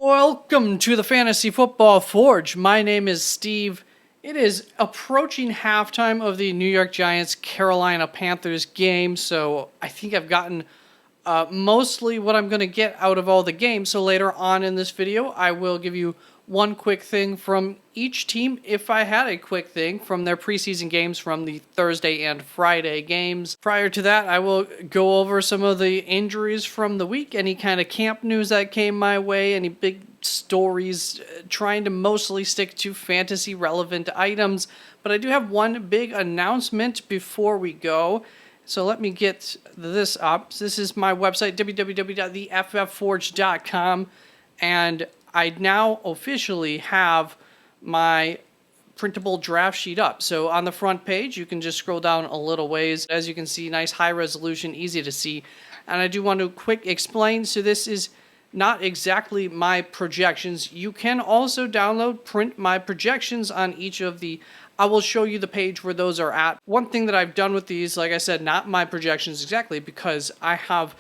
Welcome to the Fantasy Football Forge. My name is Steve. It is approaching halftime of the New York Giants Carolina Panthers game, so I think I've gotten mostly what I'm going to get out of all the games. So later on in this video, I will give you one quick thing from each team, if I had a quick thing, from their preseason games from the Thursday and Friday games. Prior to that, I will go over some of the injuries from the week, any kind of camp news that came my way, any big stories, trying to mostly stick to fantasy relevant items. But I do have one big announcement before we go. So let me get this up. This is my website, www.theFFforge.com, and I now officially have my printable draft sheet up. So on the front page, you can just scroll down a little ways. As you can see, nice high resolution, easy to see. And I do want to quick explain, so this is not exactly my projections. You can also print my projections on each of the, I will show you the page where those are at. One thing that I've done with these, like I said, not my projections exactly, because I have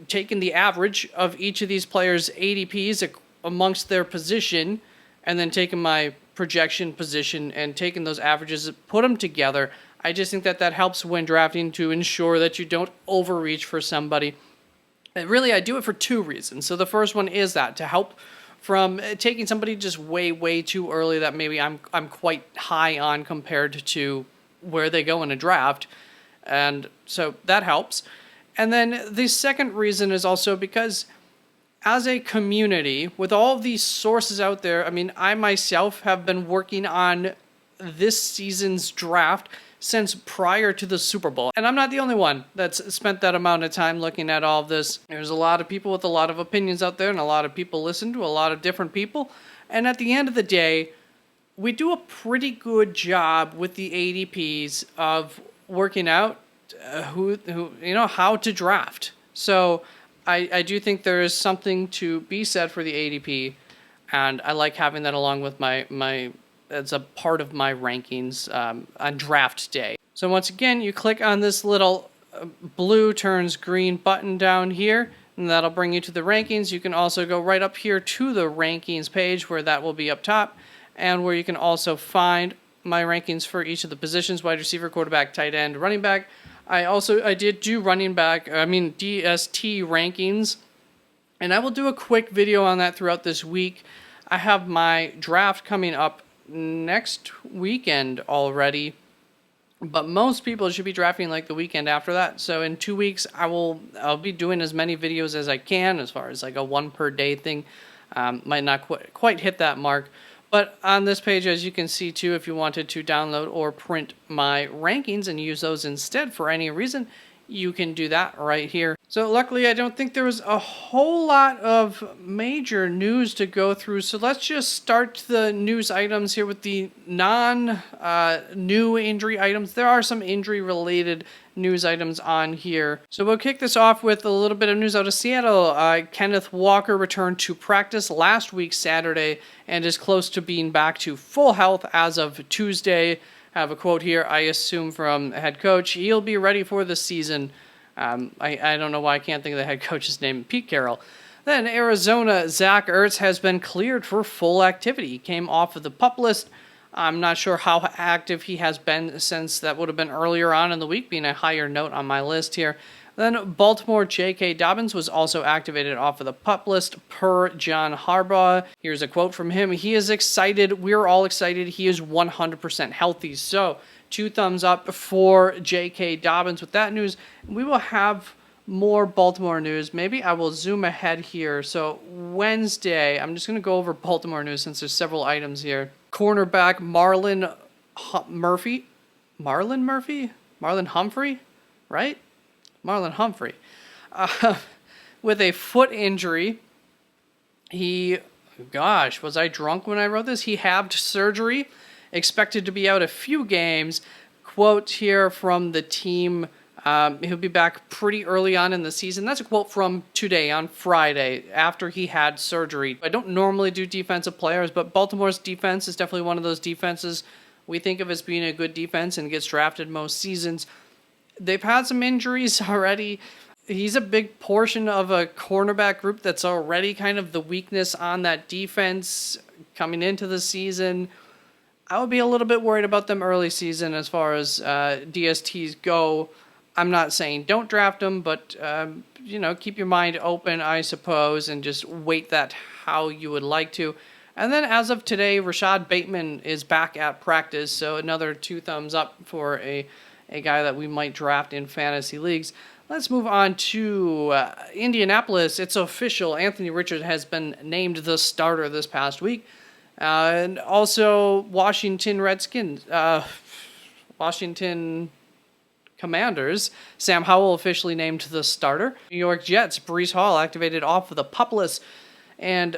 taken the average of each of these players' ADPs amongst their position, and then taken my projection position and taken those averages, put them together. I just think that helps when drafting, to ensure that you don't overreach for somebody. And really, I do it for two reasons. So the first one is that to help from taking somebody just way too early that maybe I'm quite high on compared to where they go in a draft, and so that helps. And then the second reason is also because as a community, with all of these sources out there, I mean, I myself have been working on this season's draft since prior to the Super Bowl. And I'm not the only one that's spent that amount of time looking at all of this. There's a lot of people with a lot of opinions out there, and a lot of people listen to a lot of different people. And at the end of the day, we do a pretty good job with the ADPs of working out how to draft. So I do think there is something to be said for the ADP, and I like having that along with my as a part of my rankings on draft day. So once again, you click on this little blue turns green button down here, and that'll bring you to the rankings. You can also go right up here to the rankings page, where that will be up top, and where you can also find my rankings for each of the positions: wide receiver, quarterback, tight end, running back. I did do DST rankings, and I will do a quick video on that throughout this week. I have my draft coming up next weekend already, but most people should be drafting like the weekend after that. So in 2 weeks, I'll be doing as many videos as I can, as far as like a one per day thing. Might not quite hit that mark. But on this page, as you can see too, if you wanted to download or print my rankings and use those instead for any reason, you can do that right here. So luckily, I don't think there was a whole lot of major news to go through. So let's just start the news items here with the new injury items. There are some injury-related news items on here. So we'll kick this off with a little bit of news out of Seattle. Kenneth Walker returned to practice last week, Saturday, and is close to being back to full health as of Tuesday. I have a quote here, I assume, from head coach: "He'll be ready for the season." I don't know why I can't think of the head coach's name, Pete Carroll. Then Arizona, Zach Ertz has been cleared for full activity. He came off of the PUP list. I'm not sure how active he has been since that would have been earlier on in the week, being a higher note on my list here. Then Baltimore, J.K. Dobbins was also activated off of the PUP list per John Harbaugh. Here's a quote from him: "He is excited. We're all excited. He is 100% healthy." So 2 thumbs up for J.K. Dobbins with that news. We will have more Baltimore news. Maybe I will zoom ahead here. So Wednesday, I'm just going to go over Baltimore news since there's several items here. Cornerback Marlon Humphrey, right? Marlon Humphrey, with a foot injury. Was I drunk when I wrote this? He halved surgery, expected to be out a few games. Quote here from the team: he'll be back pretty early on in the season. That's a quote from today, on Friday, after he had surgery. I don't normally do defensive players, but Baltimore's defense is definitely one of those defenses we think of as being a good defense and gets drafted most seasons. They've had some injuries already. he's a big portion of a cornerback group that's already kind of the weakness on that defense coming into the season. I would be a little bit worried about them early season as far as DSTs go. I'm not saying don't draft them, but keep your mind open, I suppose, and just weight that how you would like to. And then as of today, Rashad Bateman is back at practice, so another 2 thumbs up for a guy that we might draft in fantasy leagues. Let's move on to Indianapolis. It's official. Anthony Richardson has been named the starter this past week. And also Washington Commanders. Sam Howell officially named the starter. New York Jets. Breece Hall activated off of the pup list. And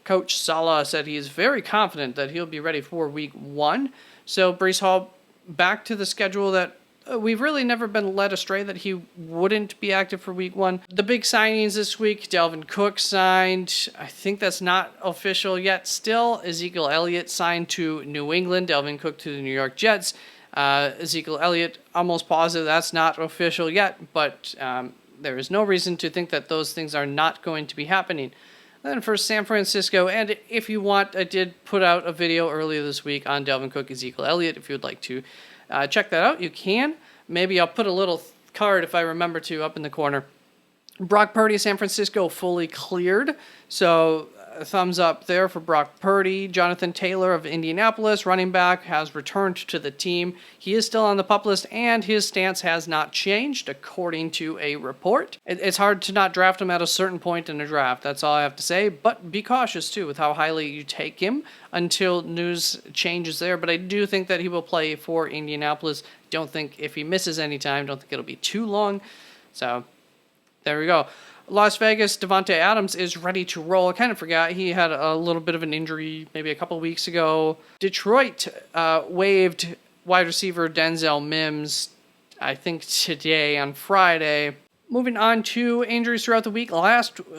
Coach Saleh said he is very confident that he'll be ready for week 1. So Breece Hall back to the schedule that we've really never been led astray that he wouldn't be active for week 1. The big signings this week, Dalvin Cook signed. I think that's not official yet still. Ezekiel Elliott signed to New England. Dalvin Cook to the New York Jets. Ezekiel Elliott, almost positive that's not official yet, but there is no reason to think that those things are not going to be happening. Then for San Francisco, and if you want, I did put out a video earlier this week on Dalvin Cook, Ezekiel Elliott. If you would like to check that out, you can. Maybe I'll put a little card, if I remember to, up in the corner. Brock Purdy, San Francisco, fully cleared. So thumbs up there for Brock Purdy. Jonathan Taylor of Indianapolis, running back, has returned to the team. He is still on the pup list, and his stance has not changed, according to a report. It's hard to not draft him at a certain point in a draft. That's all I have to say. But be cautious, too, with how highly you take him until news changes there. But I do think that he will play for Indianapolis. Don't think if he misses any time, don't think it'll be too long. So there we go. Las Vegas, Devontae Adams is ready to roll. I kind of forgot he had a little bit of an injury maybe a couple weeks ago. Detroit waived wide receiver Denzel Mims, I think today on Friday. Moving on to injuries throughout the week.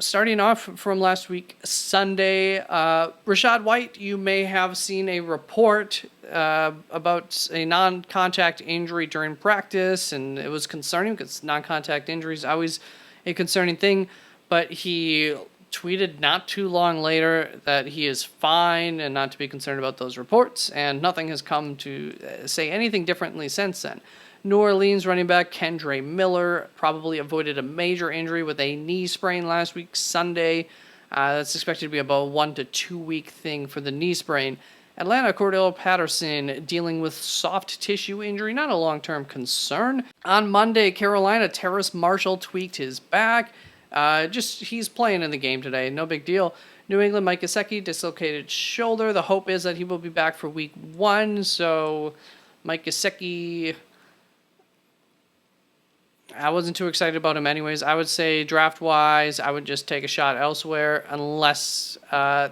Starting off from last week, Sunday, Rachaad White, you may have seen a report about a non-contact injury during practice, and it was concerning because non-contact injuries always a concerning thing, but he tweeted not too long later that he is fine and not to be concerned about those reports, and nothing has come to say anything differently since then. New Orleans running back Kendre Miller probably avoided a major injury with a knee sprain last week, Sunday. That's expected to be about a 1 to 2 week thing for the knee sprain. Atlanta, Cordell Patterson dealing with soft tissue injury, not a long-term concern. On Monday, Carolina, Terrace Marshall tweaked his back. He's playing in the game today, no big deal. New England, Mike Gesicki, dislocated shoulder. The hope is that he will be back for week 1, so Mike Gesicki, I wasn't too excited about him anyways. I would say draft-wise, I would just take a shot elsewhere unless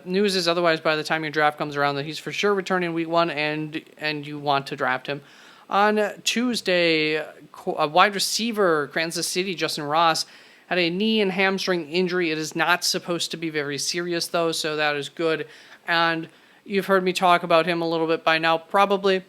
news is otherwise by the time your draft comes around that he's for sure returning week 1 and you want to draft him. On Tuesday, a wide receiver, Kansas City, Justin Ross, had a knee and hamstring injury. It is not supposed to be very serious, though, so that is good. And you've heard me talk about him a little bit by now, probably.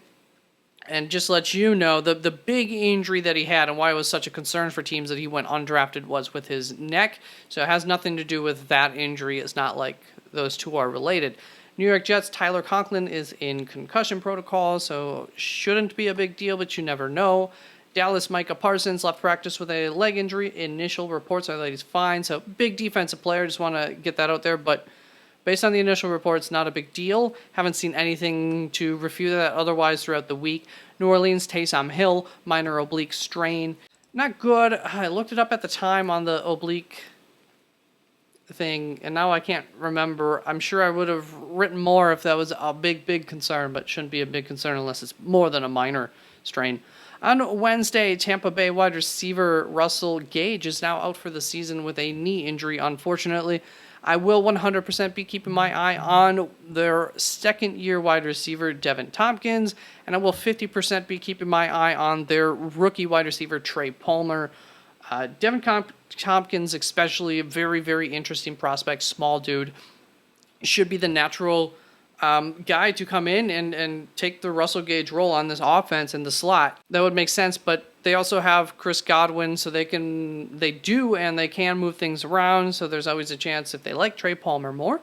And just let you know, the big injury that he had and why it was such a concern for teams that he went undrafted was with his neck. So it has nothing to do with that injury. It's not like those two are related. New York Jets, Tyler Conklin is in concussion protocol, so shouldn't be a big deal, but you never know. Dallas, Micah Parsons left practice with a leg injury. Initial reports are that he's fine, so big defensive player. Just want to get that out there, but based on the initial reports, not a big deal. Haven't seen anything to refute that otherwise throughout the week. New Orleans, Taysom Hill, minor oblique strain. Not good. I looked it up at the time on the oblique thing, and now I can't remember. I'm sure I would have written more if that was a big concern, but shouldn't be a big concern unless it's more than a minor strain. On Wednesday, Tampa Bay wide receiver Russell Gage is now out for the season with a knee injury, unfortunately. I will 100% be keeping my eye on their second-year wide receiver, Devin Tompkins, and I will 50% be keeping my eye on their rookie wide receiver, Trey Palmer. Devin Tompkins, especially, a very, very interesting prospect, small dude, should be the natural guy to come in and take the Russell Gage role on this offense in the slot. That would make sense, but They also have Chris Godwin, so they can move things around. So there's always a chance if they like Trey Palmer more,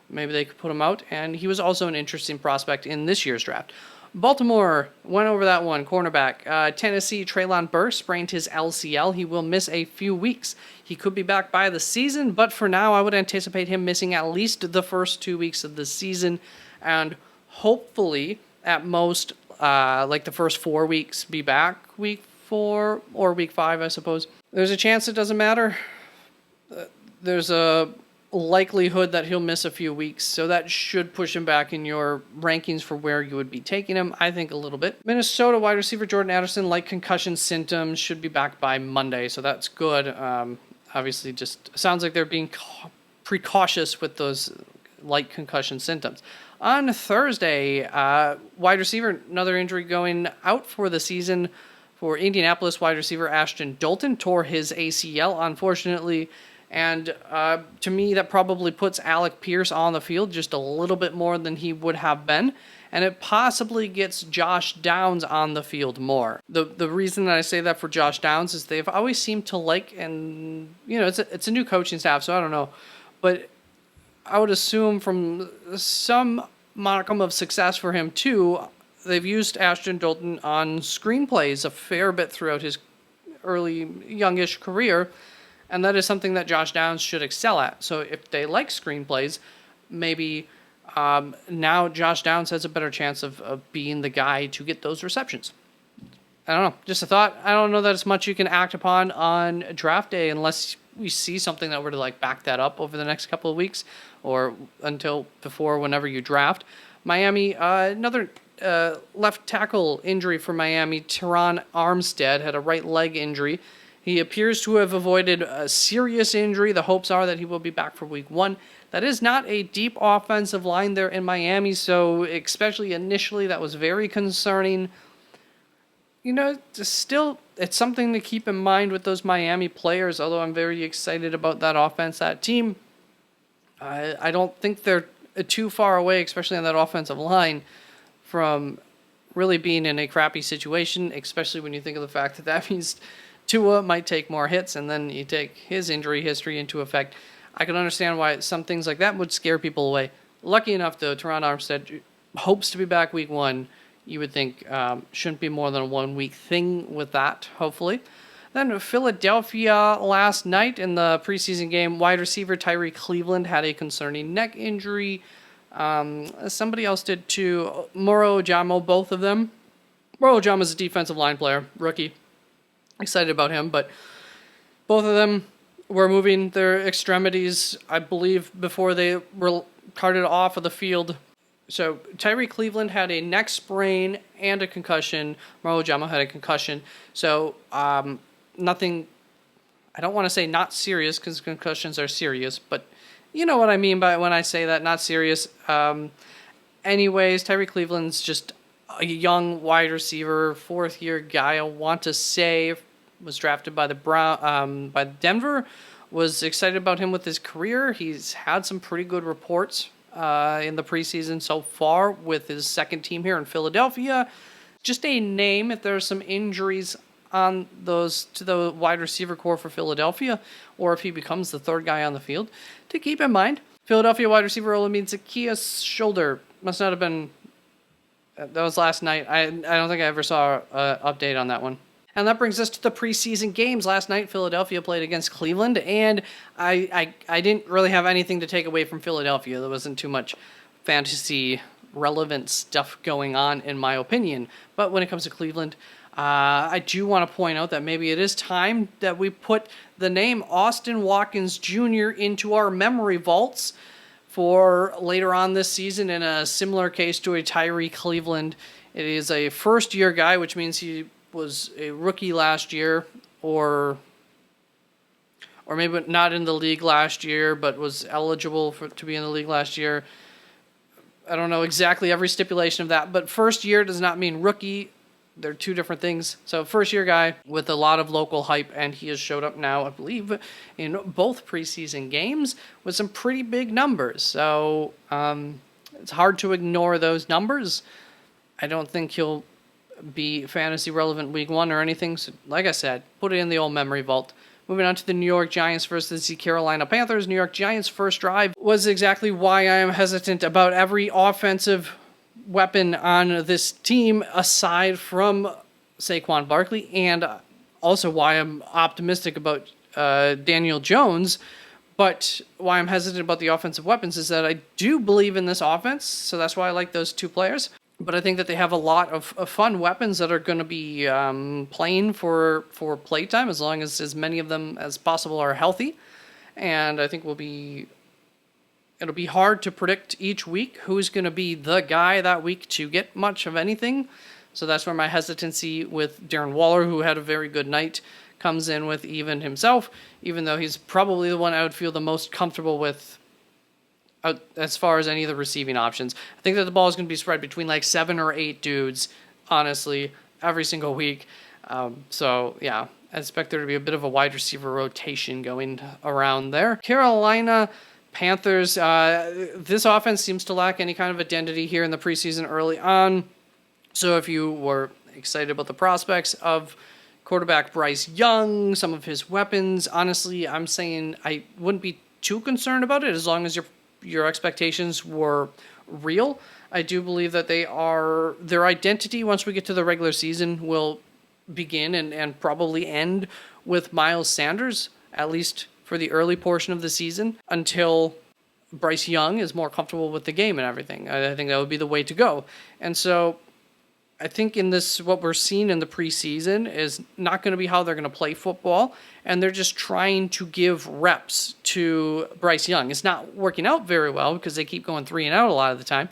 maybe they could put him out. And he was also an interesting prospect in this year's draft. Baltimore went over that one. Cornerback. Tennessee, Treylon Burks sprained his LCL. He will miss a few weeks. He could be back by the season, but for now, I would anticipate him missing at least the first 2 weeks of the season, and hopefully, at most, like the first 4 weeks, be back week 4 or week 5, I suppose. There's a chance it doesn't matter. There's a likelihood that he'll miss a few weeks, so that should push him back in your rankings for where you would be taking him, I think, a little bit. Minnesota wide receiver Jordan Addison, light concussion symptoms, should be back by Monday, so that's good. Obviously, just sounds like they're being precautious with those light concussion symptoms. On Thursday, wide receiver, another injury going out for the season for Indianapolis wide receiver Ashton Dalton, tore his ACL, unfortunately. And to me, that probably puts Alec Pierce on the field just a little bit more than he would have been. And it possibly gets Josh Downs on the field more. The reason that I say that for Josh Downs is they've always seemed to like, and it's a new coaching staff, so I don't know. But I would assume from some modicum of success for him too, they've used Ashton Dalton on screenplays a fair bit throughout his early, youngish career. And that is something that Josh Downs should excel at. So if they like screenplays, maybe now Josh Downs has a better chance of being the guy to get those receptions. I don't know. Just a thought. I don't know that it's much you can act upon on draft day unless we see something that were to back that up over the next couple of weeks or until before whenever you draft. Miami, another left tackle injury for Miami. Teron Armstead had a right leg injury. He appears to have avoided a serious injury. The hopes are that he will be back for week 1. That is not a deep offensive line there in Miami, so especially initially that was very concerning. Still, it's something to keep in mind with those Miami players, although I'm very excited about that offense, that team. I don't think they're too far away, especially on that offensive line, from really being in a crappy situation, especially when you think of the fact that means Tua might take more hits, and then you take his injury history into effect. I can understand why some things like that would scare people away. Lucky enough, though, Teron Armstead hopes to be back week 1. You would think shouldn't be more than a 1-week thing with that, hopefully. Then Philadelphia last night in the preseason game, wide receiver Tyree Cleveland had a concerning neck injury. Somebody else did too. Moro Ojamo, both of them. Moro Ojamo is a defensive line player, rookie. Excited about him, but both of them were moving their extremities, I believe, before they were carted off of the field. So Tyree Cleveland had a neck sprain and a concussion. Moro Ojamo had a concussion. So nothing, I don't want to say not serious because concussions are serious, but you know what I mean by when I say that, not serious. Anyways, Tyree Cleveland's just a young wide receiver, 4th-year guy, I want to say, was drafted by by Denver. Was excited about him with his career. He's had some pretty good reports in the preseason so far with his second team here in Philadelphia. Just a name if there's some injuries on those to the wide receiver core for Philadelphia, or if he becomes the 3rd guy on the field, to keep in mind. Philadelphia wide receiver Olamide Zaccheaus' shoulder must not have been. That was last night. I don't think I ever saw an update on that one. And that brings us to the preseason games. Last night, Philadelphia played against Cleveland, and I didn't really have anything to take away from Philadelphia. There wasn't too much fantasy relevant stuff going on, in my opinion. But when it comes to Cleveland, I do want to point out that maybe it is time that we put the name Austin Watkins Jr. into our memory vaults for later on this season in a similar case to a Tyree Cleveland. It is a first-year guy, which means he was a rookie last year, or maybe not in the league last year, but was eligible to be in the league last year. I don't know exactly every stipulation of that, but first year does not mean rookie. They're two different things. So first-year guy with a lot of local hype, and he has showed up now, I believe, in both preseason games with some pretty big numbers. So it's hard to ignore those numbers. I don't think he'll be fantasy relevant week 1 or anything. So, like I said, put it in the old memory vault. Moving on to the New York Giants versus the Carolina Panthers. New York Giants' first drive was exactly why I am hesitant about every offensive weapon on this team aside from Saquon Barkley, and also why I'm optimistic about Daniel Jones. But why I'm hesitant about the offensive weapons is that I do believe in this offense, so that's why I like those two players. But I think that they have a lot of fun weapons that are going to be playing for playtime, as long as many of them as possible are healthy. And I think it'll be hard to predict each week who's going to be the guy that week to get much of anything. So that's where my hesitancy with Darren Waller, who had a very good night, comes in with even himself, even though he's probably the one I would feel the most comfortable with as far as any of the receiving options. I think that the ball is going to be spread between like 7 or 8 dudes, honestly, every single week. So, yeah, I expect there to be a bit of a wide receiver rotation going around there. Carolina Panthers, this offense seems to lack any kind of identity here in the preseason early on. So if you were excited about the prospects of quarterback Bryce Young, some of his weapons, honestly, I'm saying I wouldn't be too concerned about it as long as your expectations were real. I do believe that their identity once we get to the regular season will begin and probably end with Miles Sanders, at least for the early portion of the season, until Bryce Young is more comfortable with the game and everything. I think that would be the way to go. And so I think in this, what we're seeing in the preseason is not going to be how they're going to play football, and they're just trying to give reps to Bryce Young. It's not working out very well because they keep going 3 and out a lot of the time,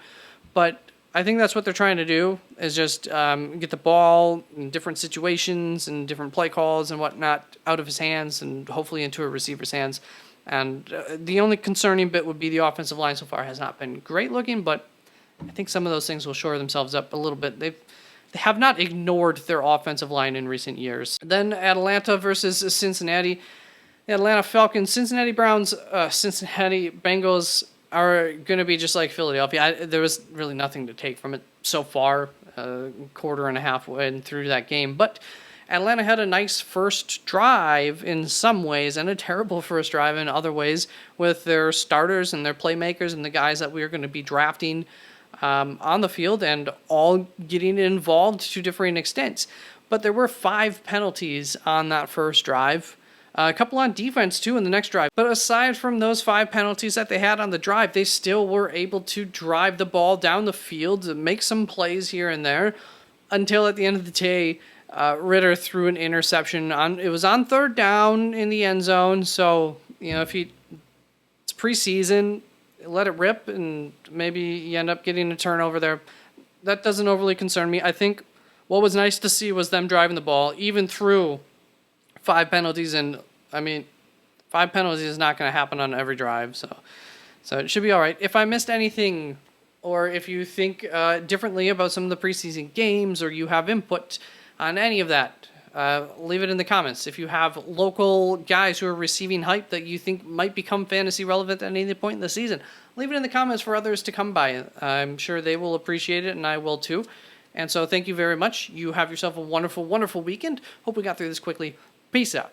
but I think that's what they're trying to do, is just get the ball in different situations and different play calls and whatnot out of his hands and hopefully into a receiver's hands. And the only concerning bit would be the offensive line so far has not been great looking, but I think some of those things will shore themselves up a little bit. They have not ignored their offensive line in recent years. Then Atlanta versus Cincinnati. The Atlanta Falcons, Cincinnati Browns, Cincinnati Bengals are going to be just like Philadelphia. There was really nothing to take from it so far, quarter and a half in through that game. But Atlanta had a nice first drive in some ways and a terrible first drive in other ways with their starters and their playmakers and the guys that we are going to be drafting on the field and all getting involved to differing extents. But there were 5 penalties on that first drive. A couple on defense, too, in the next drive. But aside from those 5 penalties that they had on the drive, they still were able to drive the ball down the field, to make some plays here and there, until at the end of the day, Ritter threw an interception. It was on 3rd down in the end zone, so, if it's preseason, let it rip, and maybe you end up getting a turnover there. That doesn't overly concern me. I think what was nice to see was them driving the ball, even through 5 penalties, and 5 penalties is not going to happen on every drive, so it should be all right. If I missed anything, or if you think differently about some of the preseason games, or you have input on any of that, leave it in the comments. If you have local guys who are receiving hype that you think might become fantasy relevant at any point in the season, leave it in the comments for others to come by. I'm sure they will appreciate it, and I will too. And so thank you very much. You have yourself a wonderful, wonderful weekend. Hope we got through this quickly. Peace out.